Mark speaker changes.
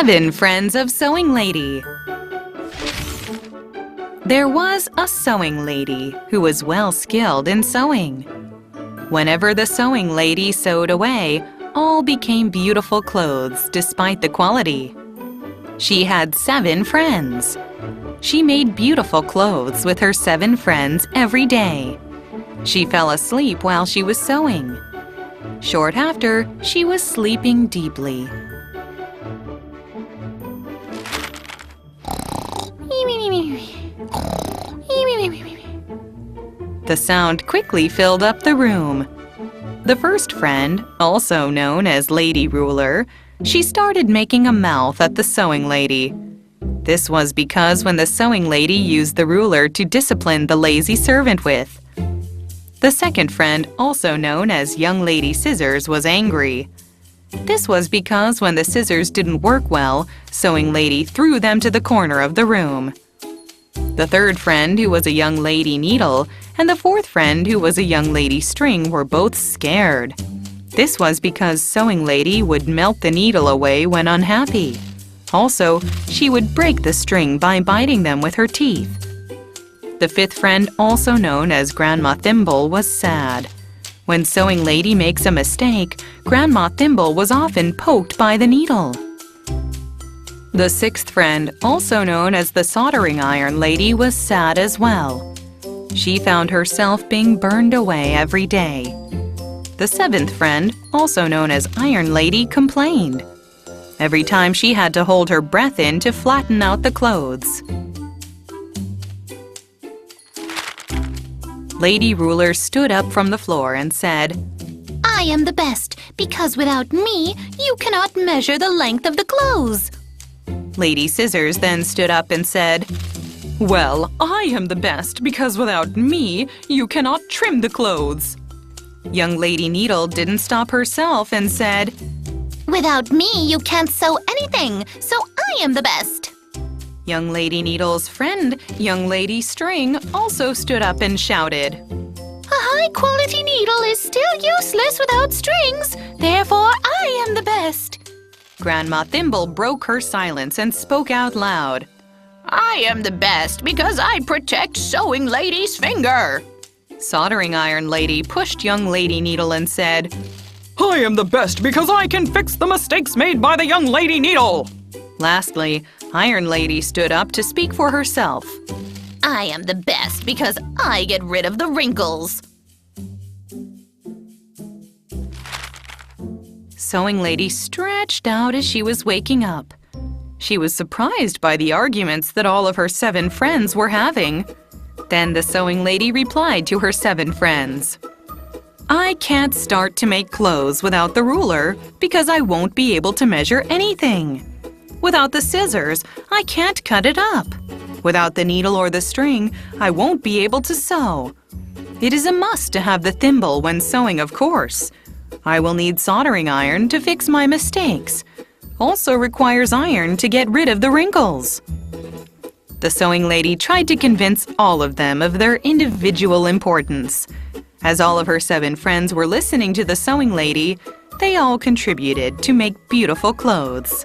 Speaker 1: 7 Friends of Sewing Lady. There was a sewing lady who was well skilled in sewing. Whenever the sewing lady sewed away, all became beautiful clothes despite the quality. She had 7 friends. She made beautiful clothes with her 7 friends every day. She fell asleep while she was sewing. Short after, she was sleeping deeply. The sound quickly filled up the room. The first friend, also known as Lady Ruler, she started making a mouth at the sewing lady. This was because when the sewing lady used the ruler to discipline the lazy servant with. The second friend, also known as Young Lady Scissors, was angry. This was because when the scissors didn't work well, Sewing Lady threw them to the corner of the room. The third friend, who was a Young Lady Needle, and the fourth friend, who was a Young Lady String, were both scared. This was because Sewing Lady would melt the needle away when unhappy. Also, she would break the string by biting them with her teeth. The fifth friend, also known as Grandma Thimble, was sad. When Sewing Lady makes a mistake, Grandma Thimble was often poked by the needle. The sixth friend, also known as the Soldering Iron Lady, was sad as well. She found herself being burned away every day. The seventh friend, also known as Iron Lady, complained. Every time she had to hold her breath in to flatten out the clothes. Lady Ruler stood up from the floor and said,
Speaker 2: "I am the best, because without me, you cannot measure the length of the clothes."
Speaker 1: Lady Scissors then stood up and said, "Well, I am the best, because without me, you cannot trim the clothes." Young Lady Needle didn't stop herself and said,
Speaker 2: "Without me, you can't sew anything, so I am the best."
Speaker 1: Young Lady Needle's friend, Young Lady String, also stood up and shouted,
Speaker 2: "A high-quality needle is still useless without strings, therefore I am the best."
Speaker 1: Grandma Thimble broke her silence and spoke out loud,
Speaker 3: "I am the best because I protect Sewing Lady's finger."
Speaker 1: Soldering Iron Lady pushed Young Lady Needle and said,
Speaker 4: "I am the best because I can fix the mistakes made by the Young Lady Needle."
Speaker 1: Lastly, Iron Lady stood up to speak for herself.
Speaker 2: "I am the best because I get rid of the wrinkles."
Speaker 1: Sewing Lady stretched out as she was waking up. She was surprised by the arguments that all of her 7 friends were having. Then the Sewing Lady replied to her 7 friends, "I can't start to make clothes without the ruler because I won't be able to measure anything. Without the scissors, I can't cut it up. Without the needle or the string, I won't be able to sew. It is a must to have the thimble when sewing, of course. I will need soldering iron to fix my mistakes. Also requires iron to get rid of the wrinkles." The Sewing Lady tried to convince all of them of their individual importance. As all of her 7 friends were listening to the Sewing Lady, they all contributed to make beautiful clothes.